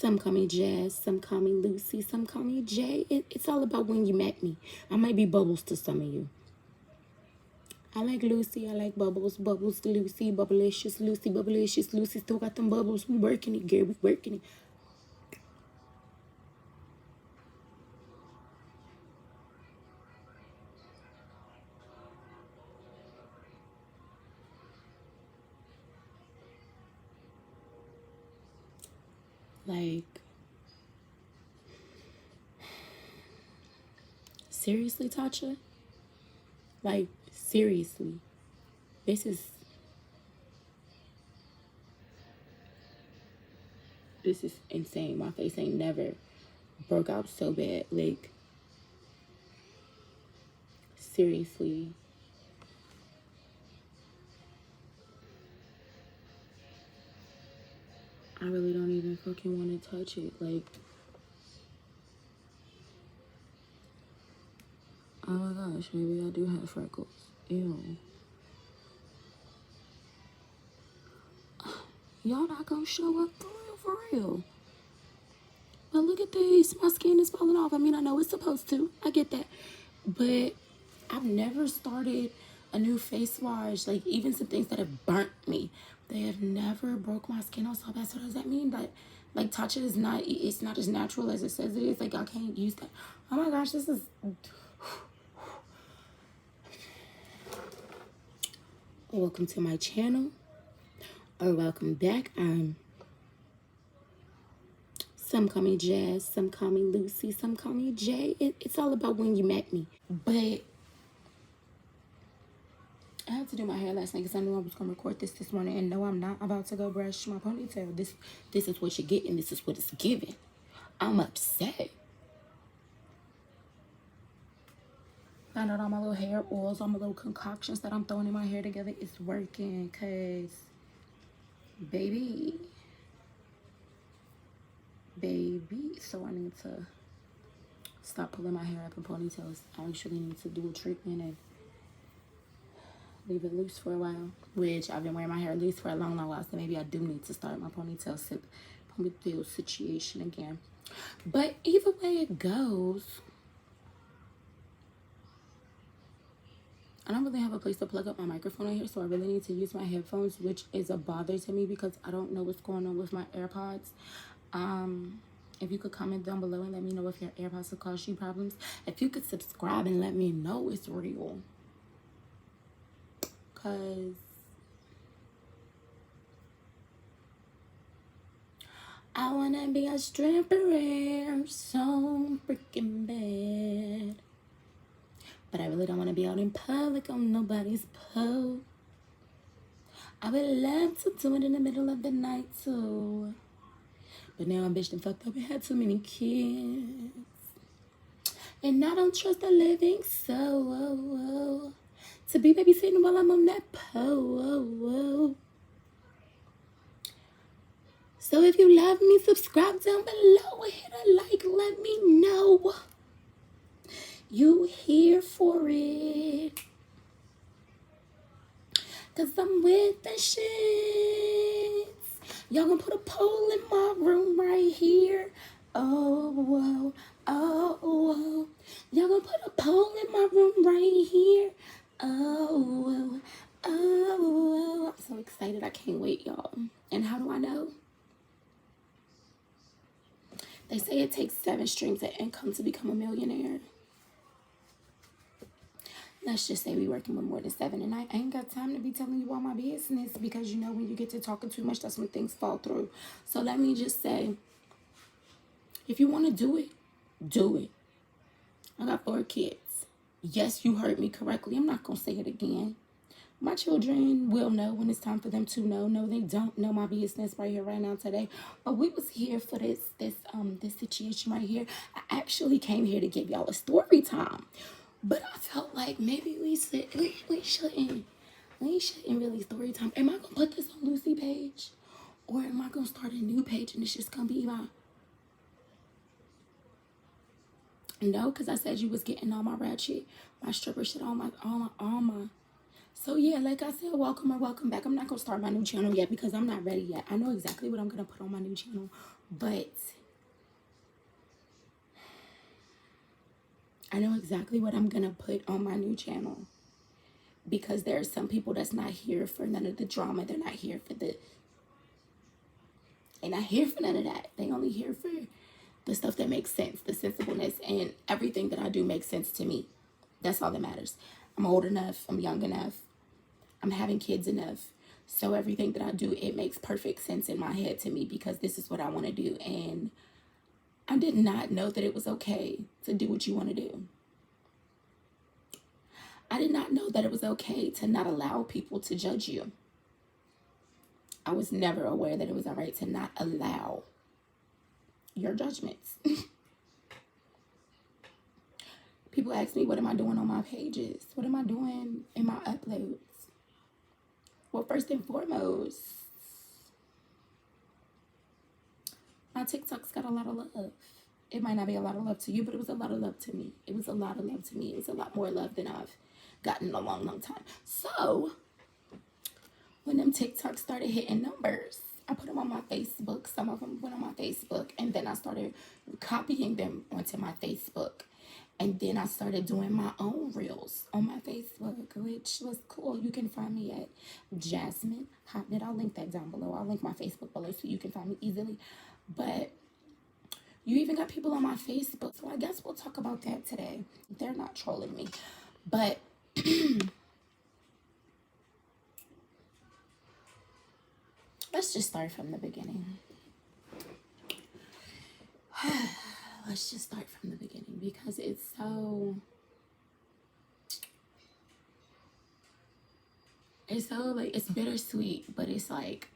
Some call me Jazz, some call me Lucy, some call me Jay. It's all about when you met me. I might be Bubbles to some of you. I like Lucy, I like Bubbles, Bubbles, Lucy, Bubblicious, Lucy, Bubblicious, Lucy. Still got them bubbles. We working it, girl. We working it. Like, seriously, Tasha? Like, seriously. This is insane. My face ain't never broke out so bad. Like, seriously. I really don't even fucking want to touch it. Like, oh my gosh, maybe I do have freckles. Ew. Y'all not gonna show up for real, for real. But look at this. My skin is falling off. I mean, I know it's supposed to. I get that. But I've never started a new face wash. Like, even some things that have burnt me, they have never broke my skin out so bad. So does that mean that, like, Tatcha is not, it's not as natural as it says it is? Like, I can't use that. Oh my gosh, this is... Welcome to my channel. Or welcome back. Some call me Jazz, some call me Lucy, some call me Jay. It's all about when you met me. But I had to do my hair last night because I knew I was going to record this morning. And no, I'm not about to go brush my ponytail. This is what you're getting. This is what it's giving. I'm upset. I know all my little hair oils, all my little concoctions that I'm throwing in my hair together is working. Because, baby. So I need to stop pulling my hair up in ponytails. I actually need to do a treatment and leave it loose for a while, which I've been wearing my hair loose for a long while, so maybe I do need to start my ponytail situation again. But either way it goes, I don't really have a place to plug up my microphone in here, so I really need to use my headphones, which is a bother to me because I don't know what's going on with my AirPods. If you could comment down below and let me know if your AirPods have caused you problems. If you could subscribe and let me know it's real. Because I want to be a stripper so freaking bad. But I really don't want to be out in public on nobody's pole. I would love to do it in the middle of the night too. But now I'm bitch and fucked up and had too many kids. And I don't trust the living soul to be babysitting while I'm on that pole. So if you love me, subscribe down below and hit a like. Let me know you here for it. Cause I'm with the shits. Y'all gonna put a pole in my room right here. Oh. Y'all gonna put a pole in my room right here. Oh. I'm so excited. I can't wait, y'all. And how do I know? They say it takes 7 streams of income to become a millionaire. Let's just say we working with more than 7, and I ain't got time to be telling you all my business because you know when you get to talking too much, that's when things fall through. So let me just say, if you want to do it, do it. I got 4 kids. Yes, you heard me correctly. I'm not going to say it again. My children will know when it's time for them to know. No, they don't know my business right here, right now, today. But we was here for this situation right here. I actually came here to give y'all a story time. But I felt like maybe we shouldn't really story time. Am I gonna put this on Lucy page? Or am I gonna start a new page and it's just gonna be my... No, because I said you was getting all my ratchet, my stripper shit, all my So yeah, like I said, welcome or welcome back. I'm not gonna start my new channel yet because I'm not ready yet. I know exactly what I'm gonna put on my new channel, but I know exactly what I'm gonna put on my new channel because there are some people that's not here for none of the drama. They're not here for the, they're not here for none of that. They only here for the stuff that makes sense, the sensibleness, and everything that I do makes sense to me. That's all that matters. I'm old enough. I'm young enough. I'm having kids enough. So everything that I do, it makes perfect sense in my head to me because this is what I want to do. And I did not know that it was okay to do what you want to do. I did not know that it was okay to not allow people to judge you. I was never aware that it was all right to not allow your judgments. People ask me, what am I doing on my pages? What am I doing in my uploads? Well, first and foremost, my TikToks got a lot of love. It might not be a lot of love to you, but it was a lot of love to me. It was a lot of love to me. It was a lot more love than I've gotten in a long, long time. So when them TikToks started hitting numbers, I put them on my Facebook. Some of them went on my Facebook, and then I started copying them onto my Facebook. And then I started doing my own reels on my Facebook, which was cool. You can find me at Jasmine Hotnet. I'll link that down below. I'll link my Facebook below so you can find me easily. But you even got people on my Facebook, so I guess we'll talk about that today. They're not trolling me, but let's just start from the beginning. Let's just start from the beginning because it's so like, it's bittersweet, but it's like,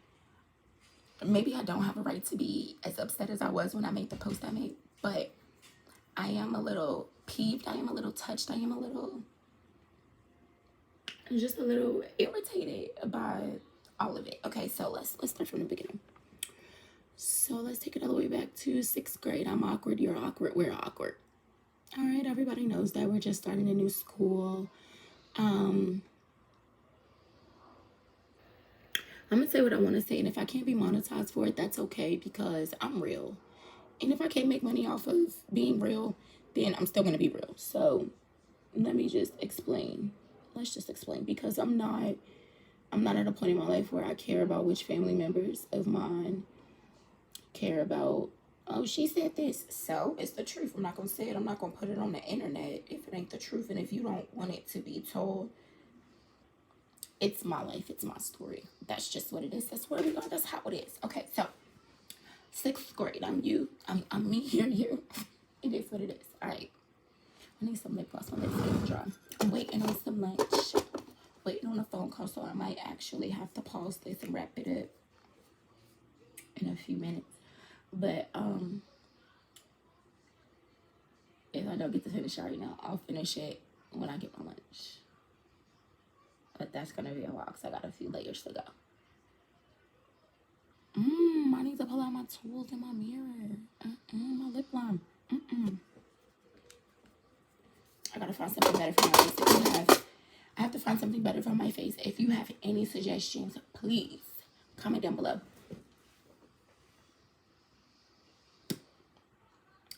maybe I don't have a right to be as upset as I was when I made the post I made, but I am a little peeved. I am a little touched. I am just a little irritated by all of it. Okay, so let's start from the beginning. So let's take it all the way back to 6th grade. I'm awkward, you're awkward, we're awkward. All right, everybody knows that we're just starting a new school. I'm gonna say what I want to say, and if I can't be monetized for it, that's okay because I'm real. And if I can't make money off of being real, then I'm still gonna be real. So let me just explain. Let's just explain because I'm not at a point in my life where I care about which family members of mine care about, oh, she said this, so it's the truth. I'm not gonna say it. I'm not gonna put it on the internet if it ain't the truth. And if you don't want it to be told, it's my life, it's my story. That's just what it is. That's where we are. That's how it is. Okay, so 6th grade. I'm me, you're you. It is what it is. All right. I need some lip gloss. My lips getting dry. I'm waiting on some lunch. Waiting on a phone call, so I might actually have to pause this and wrap it up in a few minutes. But if I don't get to finish it right now, I'll finish it when I get my lunch. But that's gonna be a while because I got a few layers to go. I need to pull out my tools in my mirror. My lip balm. I gotta find something better for my face. I have to find something better for my face. If you have any suggestions, please comment down below.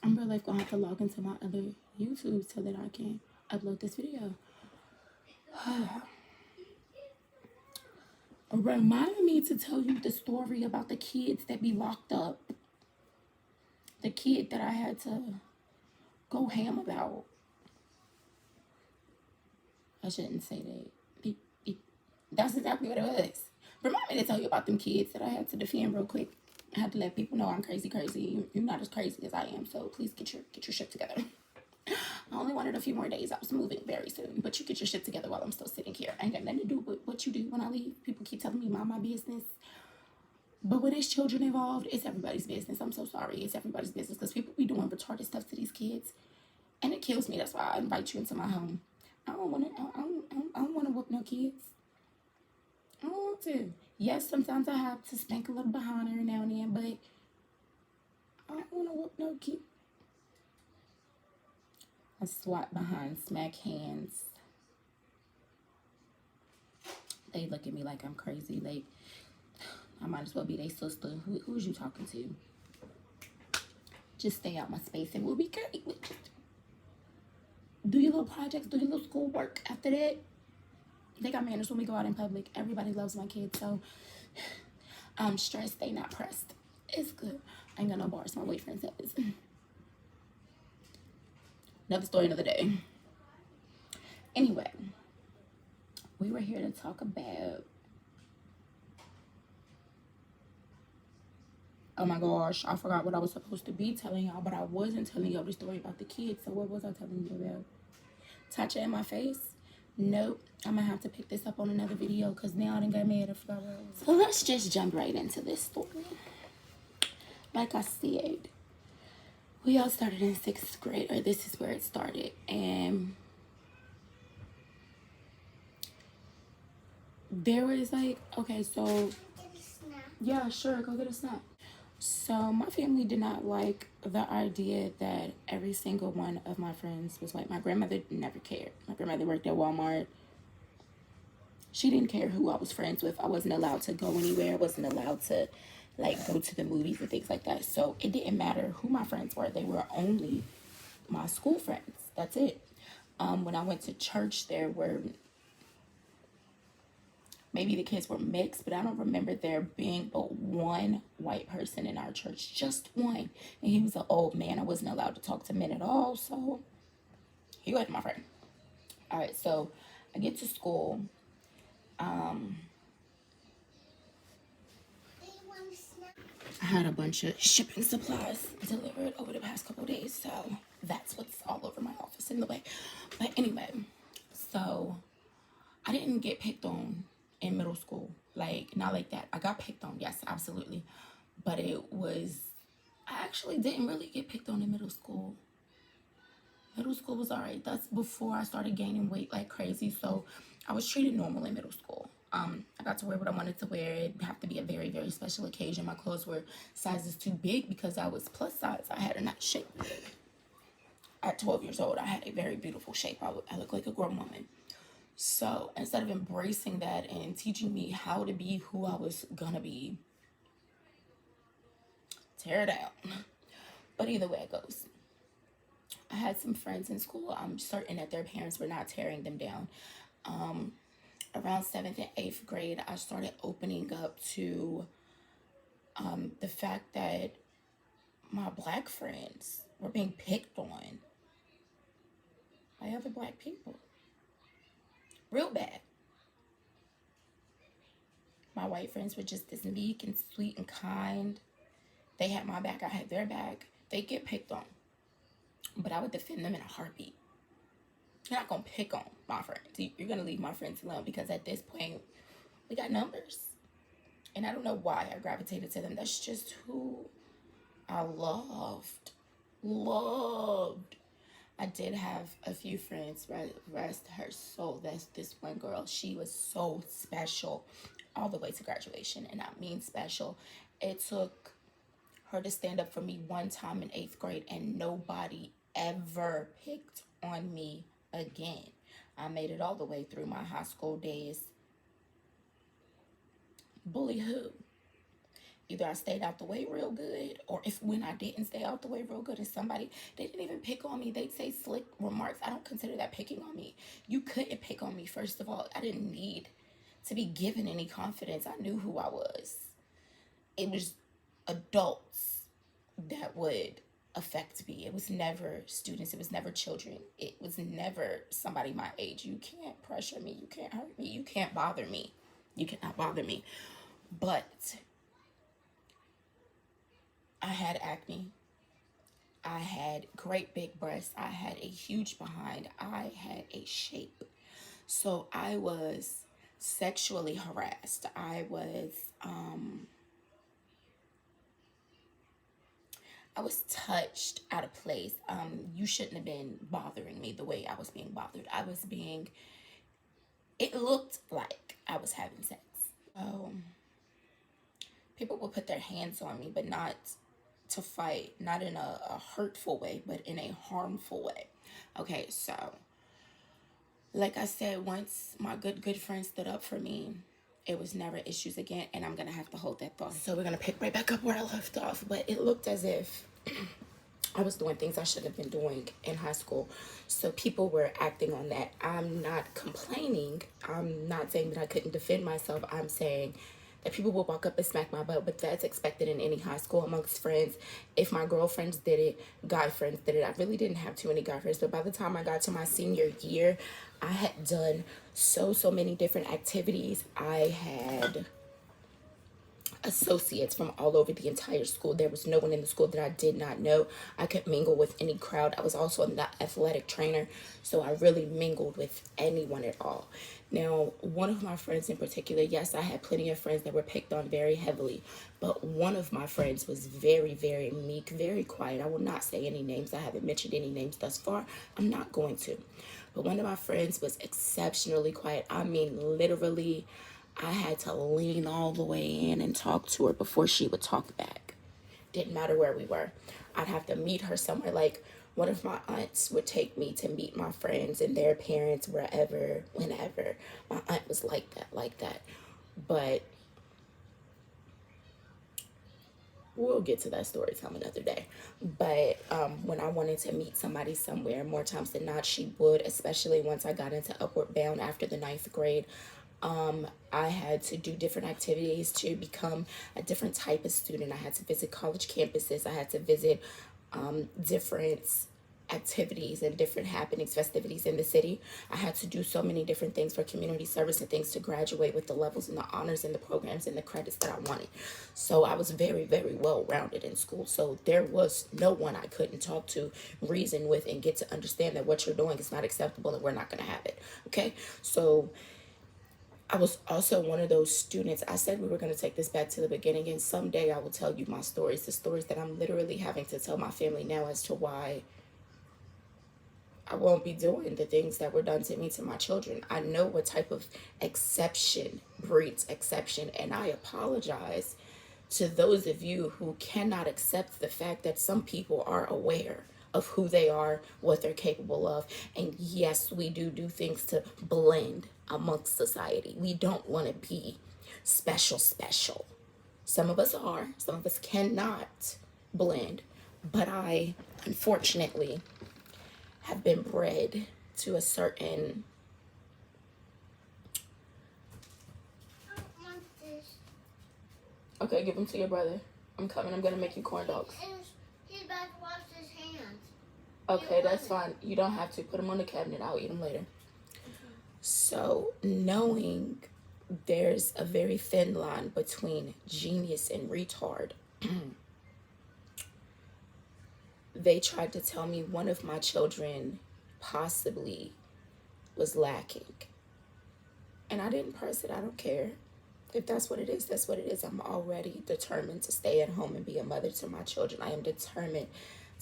I'm real life gonna have to log into my other YouTube so that I can upload this video. Remind me to tell you the story about the kids that be locked up. The kid that I had to go ham about. I shouldn't say that. That's exactly what it was. Remind me to tell you about them kids that I had to defend real quick. I had to let people know I'm crazy. You're not as crazy as I am, so please get your shit together. I only wanted a few more days. I was moving very soon, but you get your shit together while I'm still sitting here. I ain't got nothing to do with what you do when I leave. People keep telling me mind my business. But when there's children involved, it's everybody's business. I'm so sorry. It's everybody's business because people be doing retarded stuff to these kids. And it kills me. That's why I invite you into my home. I don't want to whoop no kids. I don't want to. Yes, sometimes I have to spank a little behind her now and then, but I don't want to whoop no kid. I swat behind, smack hands. They look at me like I'm crazy. Like, I might as well be their sister. Who's you talking to? Just stay out my space and we'll be great. Do your little projects, do your little schoolwork. After that, they got manners when we go out in public. Everybody loves my kids, so I'm stressed. They not pressed. It's good. I ain't got no bars. My boyfriend says. Another story, another day. Anyway, we were here to talk about. Oh my gosh, I forgot what I was supposed to be telling y'all, but I wasn't telling y'all the story about the kids. So what was I telling you about? Touch it in my face? Nope. I'm gonna have to pick this up on another video because now I done got mad. So let's just jump right into this story. Like I said, we all started in 6th grade, or this is where it started. And there was like, okay, so yeah, sure, go get a snack. So my family did not like the idea that every single one of my friends was white. My grandmother never cared. My grandmother worked at Walmart. She didn't care who I was friends with. I wasn't allowed to go anywhere. I wasn't allowed to like go to the movies and things like that. So it didn't matter who my friends were. They were only my school friends. That's it. When I went to church, there were maybe the kids were mixed, but I don't remember there being but one white person in our church, just one. And he was an old man. I wasn't allowed to talk to men at all, so he wasn't my friend. All right, so I get to school. I had a bunch of shipping supplies delivered over the past couple days, so that's what's all over my office in the way. But anyway, so I didn't get picked on in middle school. Like, not like that. I got picked on, yes, absolutely. But I actually didn't really get picked on in middle school. Middle school was all right. That's before I started gaining weight like crazy. So I was treated normal in middle school. I got to wear what I wanted to wear. It'd have to be a very, very special occasion. My clothes were sizes too big because I was plus size. I had a nice shape. At 12 years old, I had a very beautiful shape. I look like a grown woman. So instead of embracing that and teaching me how to be who I was gonna be, tear it down. But either way it goes. I had some friends in school. I'm certain that their parents were not tearing them down. Around 7th and 8th grade, I started opening up to the fact that my black friends were being picked on by other black people. Real bad. My white friends were just as meek and sweet and kind. They had my back, I had their back. They get picked on. But I would defend them in a heartbeat. You're not going to pick on my friends. You're going to leave my friends alone because at this point, we got numbers. And I don't know why I gravitated to them. That's just who I loved. I did have a few friends, rest her soul. That's this one girl. She was so special all the way to graduation. And I mean special. It took her to stand up for me one time in 8th grade and nobody ever picked on me again. I made it all the way through my high school days. Bully who? Either I stayed out the way real good, or if when I didn't stay out the way real good and somebody, they didn't even pick on me. They'd say slick remarks. I don't consider that picking on me. You couldn't pick on me, first of all. I didn't need to be given any confidence. I knew who I was. It was adults that would affect me. It was never students. It was never children. It was never somebody my age. You can't pressure me. You can't hurt me. You can't bother me. You cannot bother me. But I had acne. I had great big breasts. I had a huge behind. I had a shape. So I was sexually harassed. I was touched out of place. You shouldn't have been bothering me the way I was being bothered. It looked like I was having sex. People would put their hands on me, but not to fight, not in a hurtful way, but in a harmful way. Okay, so Like I said, once my good friend stood up for me, it was never issues again, and I'm gonna have to hold that thought. So we're gonna pick right back up where I left off. But it looked as if I was doing things I shouldn't have been doing in high school. So people were acting on that. I'm not complaining. I'm not saying that I couldn't defend myself. I'm saying that people will walk up and smack my butt, but that's expected in any high school amongst friends. If my girlfriends did it, guy friends did it. I really didn't have too many guy friends, but by the time I got to my senior year, I had done so many different activities. I had associates from all over the entire school. There was no one in the school that I did not know. I could mingle with any crowd. I was also an athletic trainer, so I really mingled with anyone at all. Now, one of my friends in particular, yes, I had plenty of friends that were picked on very heavily, but one of my friends was very, very meek, very quiet. I will not say any names. I haven't mentioned any names thus far. I'm not going to. But one of my friends was exceptionally quiet. I mean, literally, I had to lean all the way in and talk to her before she would talk back. Didn't matter where we were. I'd have to meet her somewhere. Like, one of my aunts would take me to meet my friends and their parents wherever, whenever. My aunt was like that, But we'll get to that story time another day. But when I wanted to meet somebody somewhere, more times than not, she would, especially once I got into Upward Bound after the 9th grade. I had to do different activities to become a different type of student. I had to visit college campuses. I had to visit different activities and different happenings, festivities in the city. I had to do so many different things for community service and things to graduate with the levels and the honors and the programs and the credits that I wanted. So I was very, very well rounded in school. So there was no one I couldn't talk to, reason with, and get to understand that what you're doing is not acceptable and we're not going to have it. Okay. So I was also one of those students. I said we were going to take this back to the beginning, and someday I will tell you my stories, the stories that I'm literally having to tell my family now as to why I won't be doing the things that were done to me to my children. I know what type of exception breeds exception, and I apologize to those of you who cannot accept the fact that some people are aware of who they are, what they're capable of. And yes, we do things to blend amongst society. We don't want to be special. Some of us are, some of us cannot blend. But I, unfortunately, have been bred to a certain... Okay, give them to your brother. I'm coming. I'm going to make you corn dogs. He's about to wash his hands. Okay, that's fine. You don't have to. Put them on the cabinet. I'll eat them later. So, knowing there's a very thin line between genius and retard, they tried to tell me one of my children possibly was lacking. And I didn't press it. I don't care. If that's what it is, that's what it is. I'm already determined to stay at home and be a mother to my children. I am determined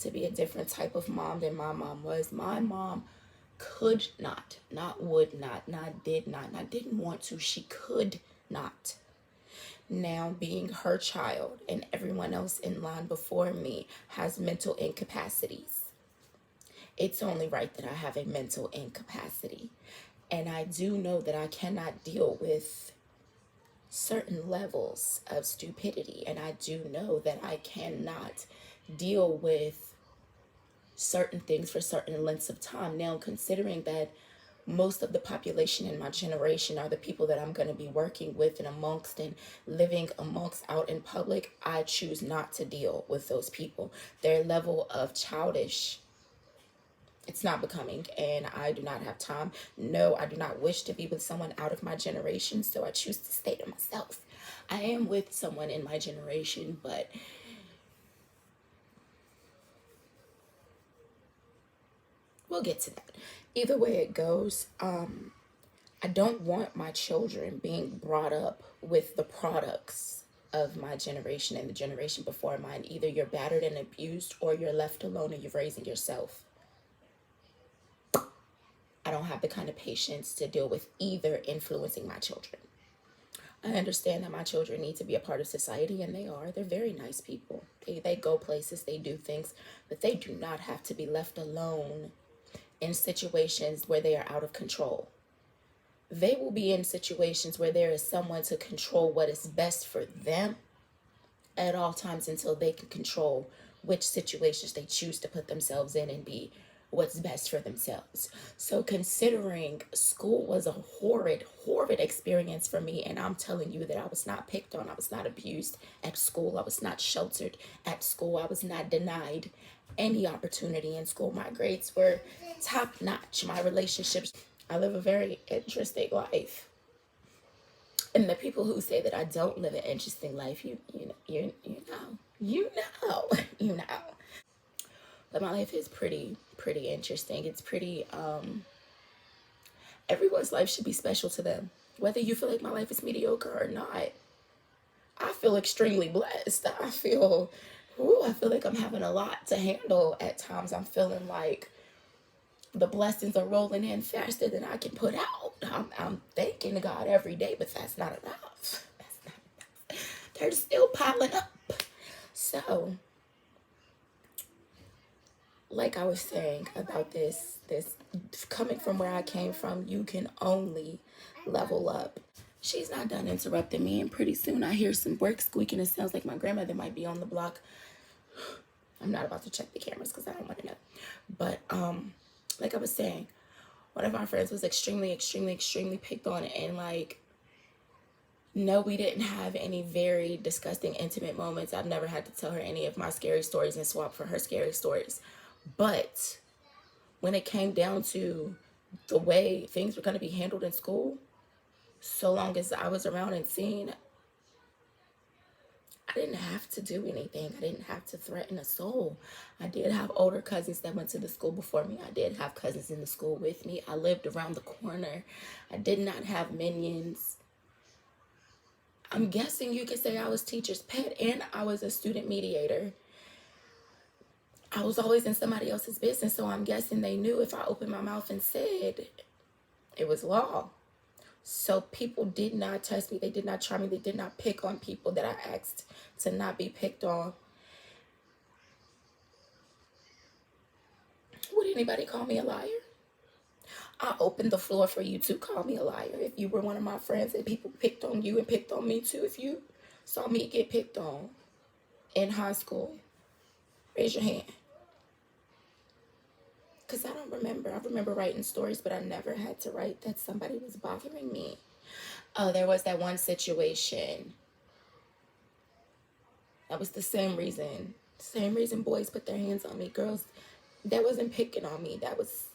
to be a different type of mom than my mom was. My mom could not would not did not didn't want to. She could not. Now, being her child and everyone else in line before me has mental incapacities, it's only right that I have a mental incapacity. And I do know that I cannot deal with certain levels of stupidity, and I do know that I cannot deal with certain things for certain lengths of time. Now, considering that most of the population in my generation are the people that I'm going to be working with and amongst and living amongst out in public, I choose not to deal with those people. Their level of childish, it's not becoming, and I do not have time. No, I do not wish to be with someone out of my generation, so I choose to stay to myself. I am with someone in my generation, but we'll get to that. Either way it goes, I don't want my children being brought up with the products of my generation and the generation before mine. Either you're battered and abused, or you're left alone and you're raising yourself. I don't have the kind of patience to deal with either influencing my children. I understand that my children need to be a part of society, and they are. They're very nice people. They go places, they do things, but they do not have to be left alone in situations where they are out of control. They will be in situations where there is someone to control what is best for them at all times until they can control which situations they choose to put themselves in and be what's best for themselves. So considering school was a horrid experience for me, and I'm telling you that I was not picked on, I was not abused at school, I was not sheltered at school, I was not denied any opportunity in school. My grades were top notch. My relationships, I live a very interesting life. And the people who say that I don't live an interesting life, you know, you know. But my life is pretty interesting. It's pretty everyone's life should be special to them. Whether you feel like my life is mediocre or not, I feel extremely blessed. I feel like I'm having a lot to handle at times. I'm feeling like the blessings are rolling in faster than I can put out. I'm thanking God every day, but that's not enough. That's not enough. They're still piling up. So, like I was saying about this coming from where I came from, you can only level up. She's not done interrupting me, and pretty soon I hear some work squeaking. It sounds like my grandmother might be on the block. I'm not about to check the cameras because I don't want to know. But like I was saying, one of our friends was extremely picked on, and like, no, we didn't have any very disgusting, intimate moments. I've never had to tell her any of my scary stories and swap for her scary stories. But when it came down to the way things were going to be handled in school, so long as I was around and seen, I didn't have to do anything. I didn't have to threaten a soul. I did have older cousins that went to the school before me. I did have cousins in the school with me. I lived around the corner. I did not have minions. I'm guessing you could say I was teacher's pet, and I was a student mediator. I was always in somebody else's business, so I'm guessing they knew if I opened my mouth and said, it was law. So people did not test me. They did not try me. They did not pick on people that I asked to not be picked on. Would anybody call me a liar? I opened the floor for you to call me a liar. If you were one of my friends and people picked on you and picked on me too, if you saw me get picked on in high school, raise your hand. Because I don't remember. I remember writing stories, but I never had to write that somebody was bothering me. Oh, there was that one situation. That was the same reason. Same reason boys put their hands on me. Girls, that wasn't picking on me. That was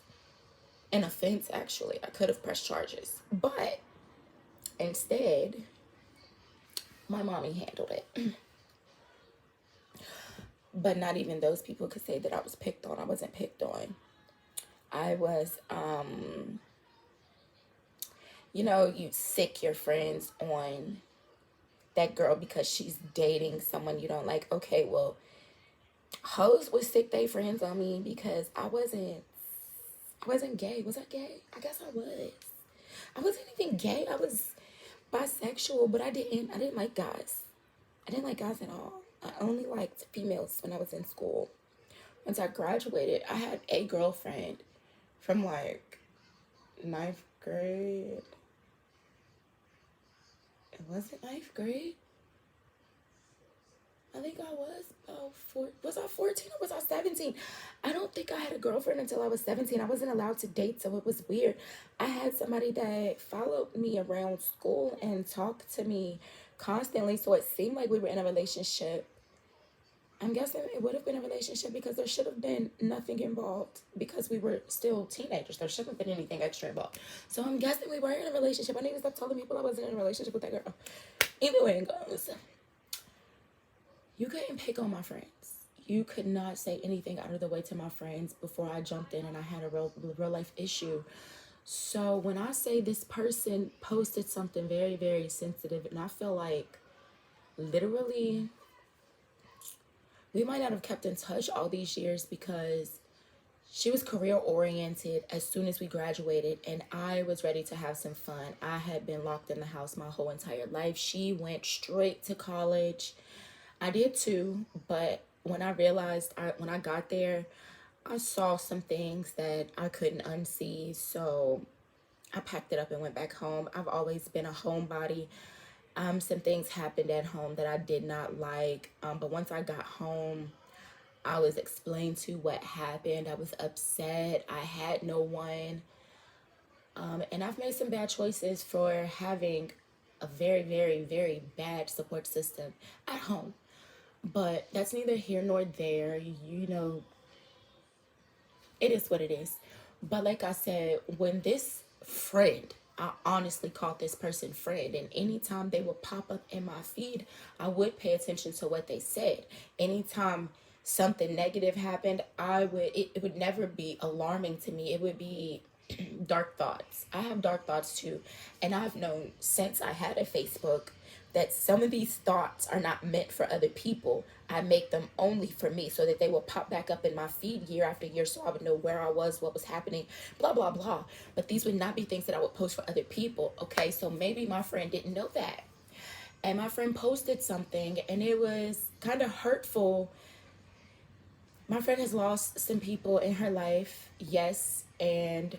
an offense, actually. I could have pressed charges. But instead, my mommy handled it. But not even those people could say that I was picked on. I wasn't picked on. I was, you sick your friends on that girl because she's dating someone you don't like. Okay, well, hoes would sick their friends on me because I wasn't gay. Was I gay? I guess I was. I wasn't even gay. I was bisexual, but I didn't like guys. I didn't like guys at all. I only liked females when I was in school. Once I graduated, I had a girlfriend from like 9th grade. It wasn't 9th grade. I think I was about 4. Was I 14 or was I 17? I don't think I had a girlfriend until I was 17. I wasn't allowed to date, so it was weird. I had somebody that followed me around school and talked to me constantly, so it seemed like we were in a relationship. I'm guessing it would have been a relationship because there should have been nothing involved because we were still teenagers. There shouldn't have been anything extra involved. So I'm guessing we were in a relationship. I need to stop telling people I wasn't in a relationship with that girl. Either way it goes, you couldn't pick on my friends. You could not say anything out of the way to my friends before I jumped in and I had a real life issue. So when I say this person posted something very, very sensitive, and I feel like literally we might not have kept in touch all these years because she was career oriented as soon as we graduated and I was ready to have some fun. I had been locked in the house my whole entire life. She went straight to college. I did too, but when I realized when I got there, I saw some things that I couldn't unsee, so I packed it up and went back home. I've always been a homebody. Some things happened at home that I did not like, but once I got home, I was explained to what happened. I was upset. I had no one. And I've made some bad choices for having a very, very, very bad support system at home. But that's neither here nor there. You know, it is what it is. But like I said, when this friend, I honestly called this person friend, and anytime they would pop up in my feed, I would pay attention to what they said. Anytime something negative happened, it would never be alarming to me. It would be dark thoughts. I have dark thoughts too, and I've known since I had a Facebook that some of these thoughts are not meant for other people. I make them only for me so that they will pop back up in my feed year after year so I would know where I was, what was happening, blah, blah, blah. But these would not be things that I would post for other people, okay? So maybe my friend didn't know that. And my friend posted something and it was kind of hurtful. My friend has lost some people in her life, yes, and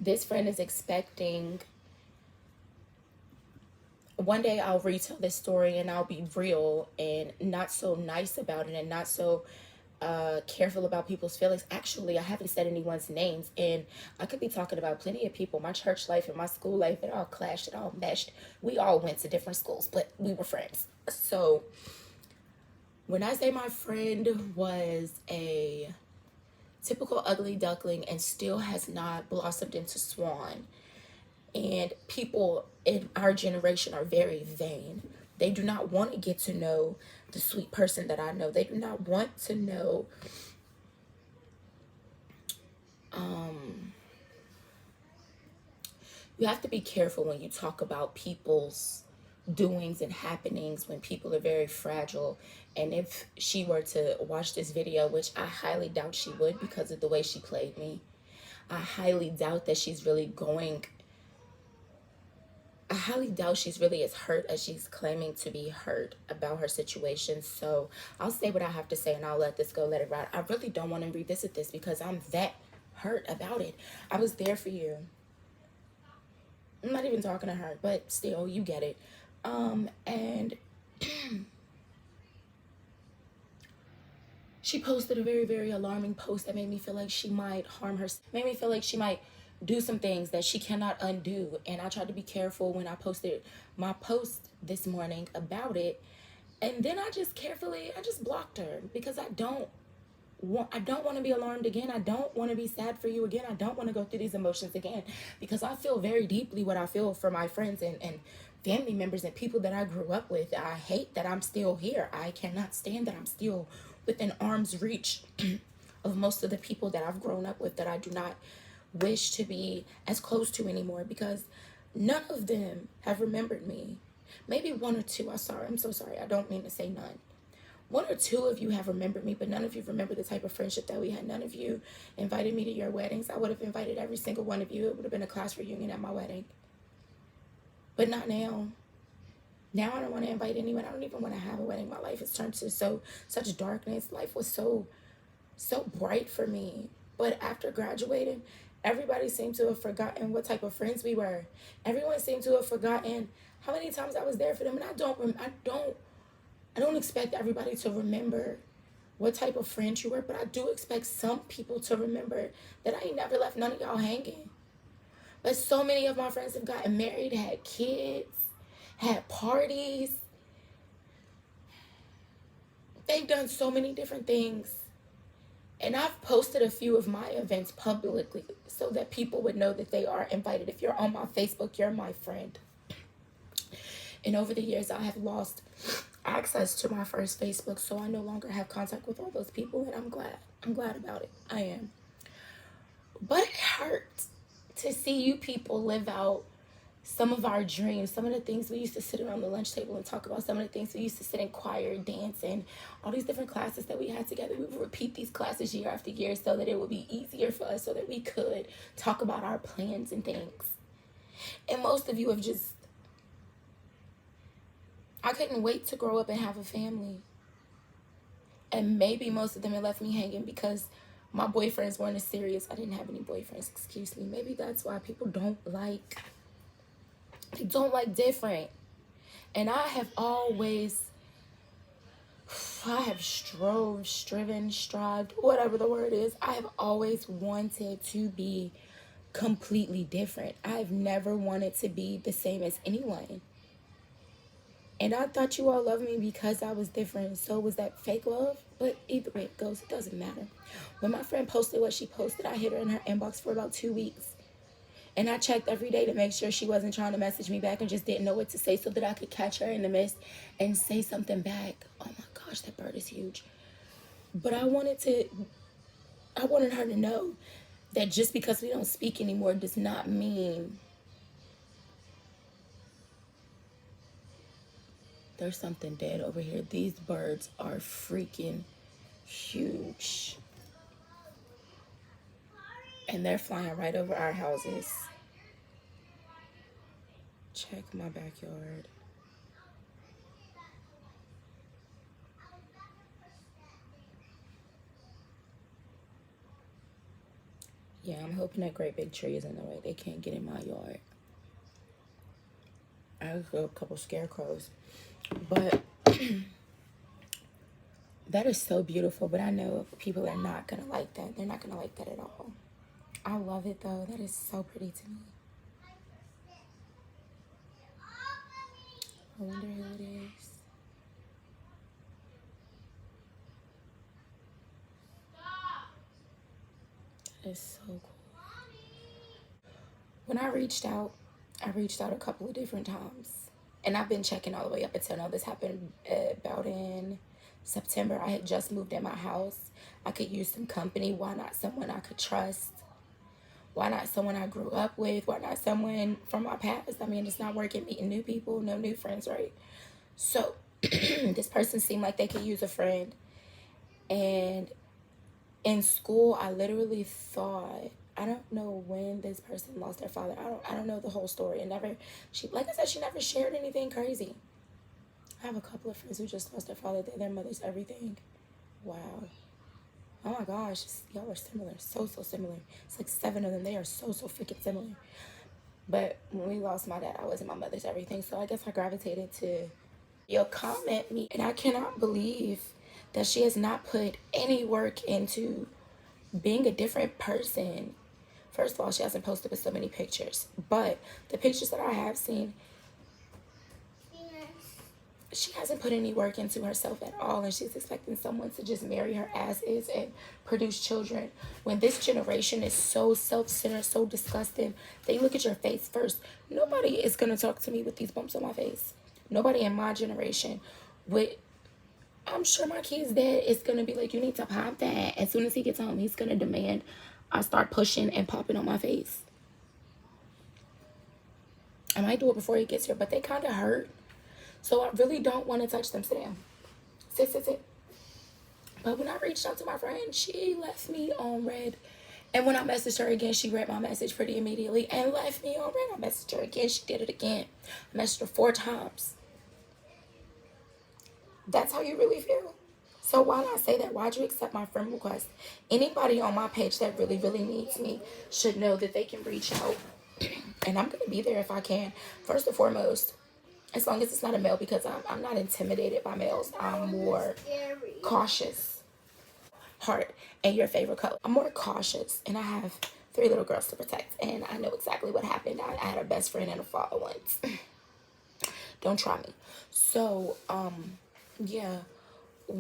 this friend is expecting one day I'll retell this story and I'll be real and not so nice about it and not so careful about people's feelings. Actually, I haven't said anyone's names, and I could be talking about plenty of people. My church life and my school life, it all clashed, it all meshed. We all went to different schools, but we were friends. So when I say my friend was a typical ugly duckling and still has not blossomed into swan, and people in our generation are very vain. They do not want to get to know the sweet person that I know. They do not want to know you have to be careful when you talk about people's doings and happenings when people are very fragile. And if she were to watch this video, which I highly doubt she would because of the way she played me, I highly doubt that she's really going I highly doubt she's really as hurt as she's claiming to be hurt about her situation. So I'll say what I have to say and I'll let this go, let it ride. I really don't want to revisit this because I'm that hurt about it. I was there for you. I'm not even talking to her, but still, you get it. And she posted a very, very alarming post that made me feel like she might harm herself, made me feel like she might do some things that she cannot undo. And I tried to be careful when I posted my post this morning about it. And then I just blocked her because I don't want to be alarmed again. I don't want to be sad for you again. I don't want to go through these emotions again because I feel very deeply what I feel for my friends and family members and people that I grew up with. I hate that I'm still here. I cannot stand that I'm still within arm's reach of most of the people that I've grown up with that I do not wish to be as close to anymore because none of them have remembered me. Maybe one or two. I'm so sorry. I don't mean to say none. One or two of you have remembered me, but none of you remember the type of friendship that we had. None of you invited me to your weddings. I would have invited every single one of you. It would have been a class reunion at my wedding. But not now. Now I don't want to invite anyone. I don't even want to have a wedding. My life has turned to such darkness. Life was so bright for me. But after graduating, everybody seemed to have forgotten what type of friends we were. Everyone seemed to have forgotten how many times I was there for them. And I don't expect everybody to remember what type of friend you were, but I do expect some people to remember that I ain't never left none of y'all hanging. But so many of my friends have gotten married, had kids, had parties. They've done so many different things. And I've posted a few of my events publicly so that people would know that they are invited. If you're on my Facebook, you're my friend. And over the years, I have lost access to my first Facebook, so I no longer have contact with all those people, and I'm glad. I'm glad about it. I am. But it hurts to see you people live out some of our dreams, some of the things we used to sit around the lunch table and talk about, some of the things we used to sit in choir, dance, and all these different classes that we had together. We would repeat these classes year after year so that it would be easier for us, so that we could talk about our plans and things. And most of you have just, I couldn't wait to grow up and have a family. And maybe most of them had left me hanging because my boyfriends weren't as serious. I didn't have any boyfriends, excuse me. Maybe that's why people don't like different. And I have strived, whatever the word is. I have always wanted to be completely different. I've never wanted to be the same as anyone. And I thought you all loved me because I was different. So was that fake love? But either way it goes, it doesn't matter. When my friend posted what she posted, I hit her in her inbox for about 2 weeks. And I checked every day to make sure she wasn't trying to message me back and just didn't know what to say so that I could catch her in the mist and say something back. Oh my gosh, that bird is huge. But I wanted her to know that just because we don't speak anymore does not mean there's something dead over here. These birds are freaking huge. And they're flying right over our houses. Check my backyard. Yeah, I'm hoping that great big tree is in the way. They can't get in my yard. I have a couple scarecrows. But that is so beautiful. But I know people are not going to like that. They're not going to like that at all. I love it, though. That is so pretty to me. I wonder who it is. That is so cool. When I reached out a couple of different times. And I've been checking all the way up until now. This happened about in September. I had just moved in my house. I could use some company. Why not someone I could trust? Why not someone I grew up with? Why not someone from my past? I mean, it's not working meeting new people, no new friends, right? So this person seemed like they could use a friend. And in school, I literally thought, I don't know when this person lost their father. I don't know the whole story. And like I said, she never shared anything crazy. I have a couple of friends who just lost their father. Their mother's everything. Wow. Oh my gosh, y'all are similar. So similar. It's like 7 of them. They are so freaking similar. But when we lost my dad, I wasn't my mother's everything. So I guess I gravitated to your comment me. And I cannot believe that she has not put any work into being a different person. First of all, she hasn't posted with so many pictures. But the pictures that I have seen, she hasn't put any work into herself at all, and she's expecting someone to just marry her as is and produce children. When this generation is so self-centered, so disgusting, they look at your face first. Nobody is going to talk to me with these bumps on my face. Nobody in my generation would. I'm sure my kid's dad is going to be like, you need to pop that. As soon as he gets home, he's going to demand I start pushing and popping on my face. I might do it before he gets here, but they kind of hurt. So I really don't want to touch them. Sit down. Sit. But when I reached out to my friend, she left me on red. And when I messaged her again, she read my message pretty immediately and left me on red. I messaged her again. She did it again. I messaged her 4 times. That's how you really feel? So why not say that? Why'd you accept my friend request? Anybody on my page that really needs me should know that they can reach out. And I'm going to be there if I can. First and foremost, as long as it's not a male, because I'm not intimidated by males. I'm more cautious. Heart and your favorite color. I'm more cautious, and I have 3 little girls to protect, and I know exactly what happened. I had a best friend and a father once. Don't try me. So, yeah. I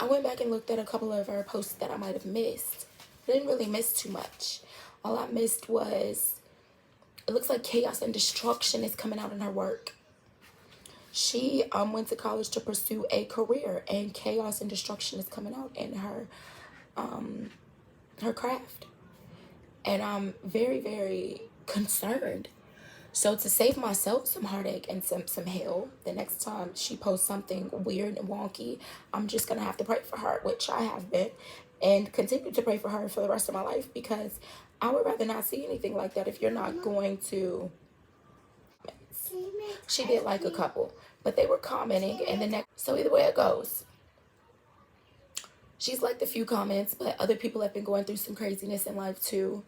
went back and looked at a couple of her posts that I might have missed. I didn't really miss too much. All I missed was, it looks like chaos and destruction is coming out in her work. She went to college to pursue a career, and chaos and destruction is coming out in her craft. And I'm very concerned. So to save myself some heartache and some hell, the next time she posts something weird and wonky, I'm just going to have to pray for her, which I have been, and continue to pray for her for the rest of my life, because I would rather not see anything like that if you're not going to. She did like a couple, but they were commenting, and the next. So either way it goes, She's liked a few comments, but other people have been going through some craziness in life too.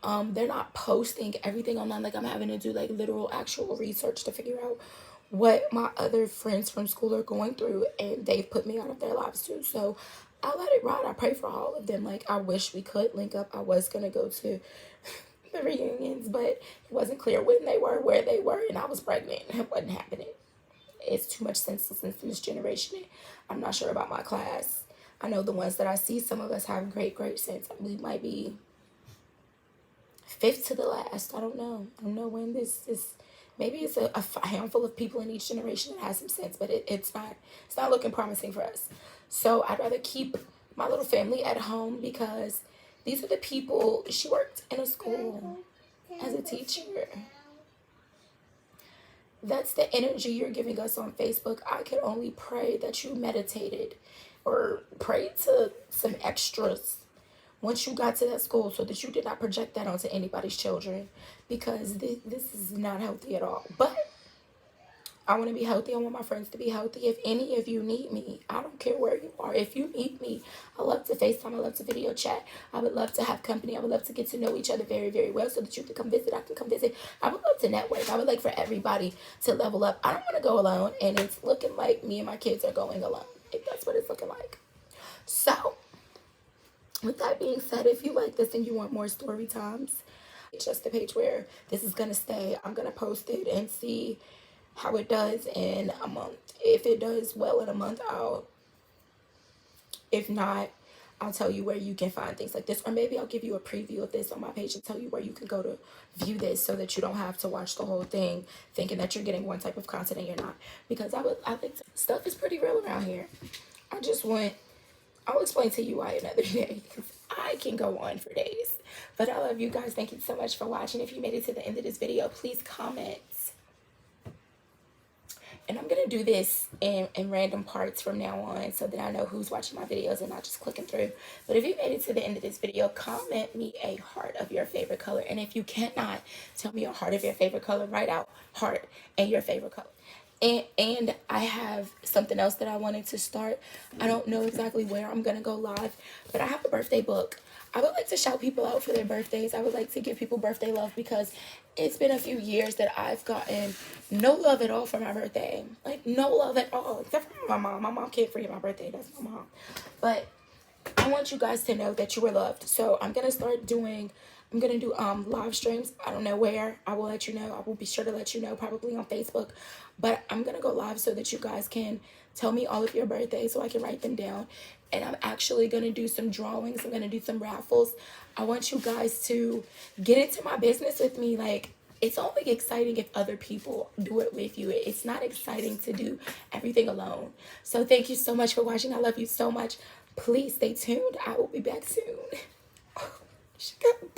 They're not posting everything online. Like, I'm having to do like literal actual research to figure out what my other friends from school are going through, and they've put me out of their lives too. So I let it ride. I pray for all of them. Like, I wish we could link up. I was gonna go to the reunions, but it wasn't clear when they were, where they were, and I was pregnant. It wasn't happening. It's too much senselessness in this generation. I'm not sure about my class. I know the ones that I see, some of us have great sense. We might be fifth to the last. I don't know. I don't know when this is. Maybe it's a handful of people in each generation that has some sense, but it's not looking promising for us. So I'd rather keep my little family at home, because these are the people. She worked in a school as a teacher. That's the energy you're giving us on Facebook. I can only pray that you meditated or prayed to some extras once you got to that school, so that you did not project that onto anybody's children, because this is not healthy at all. But I want to be healthy. I want my friends to be healthy. If any of you need me, I don't care where you are. If you need me, I love to FaceTime. I love to video chat. I would love to have company. I would love to get to know each other very well, so that you can come visit. I can come visit. I would love to network. I would like for everybody to level up. I don't want to go alone, and it's looking like me and my kids are going alone. If that's what it's looking like. So, with that being said, if you like this and you want more story times, it's just the page where this is going to stay. I'm going to post it and see how it does in a month. If it does well in a month, if not, I'll tell you where you can find things like this, or maybe I'll give you a preview of this on my page and tell you where you can go to view this, so that you don't have to watch the whole thing thinking that you're getting one type of content and you're not. Because I think stuff is pretty real around here. I'll explain to you why another day, because I can go on for days. But I love you guys. Thank you so much for watching. If you made it to the end of this video, please comment. And I'm going to do this in random parts from now on, so that I know who's watching my videos and not just clicking through. But if you made it to the end of this video, comment me a heart of your favorite color. And if you cannot tell me a heart of your favorite color, write out heart and your favorite color. And I have something else that I wanted to start. I don't know exactly where I'm going to go live, but I have a birthday book. I would like to shout people out for their birthdays. I would like to give people birthday love, because it's been a few years that I've gotten no love at all for my birthday. Like, no love at all, except for my mom. My mom can't forget my birthday. That's my mom. But I want you guys to know that you were loved. So I'm going to do live streams. I don't know where. I will let you know. I will be sure to let you know, probably on Facebook. But I'm going to go live so that you guys can tell me all of your birthdays, so I can write them down. And I'm actually going to do some drawings. I'm going to do some raffles. I want you guys to get into my business with me. Like, it's only exciting if other people do it with you. It's not exciting to do everything alone. So thank you so much for watching. I love you so much. Please stay tuned. I will be back soon. She got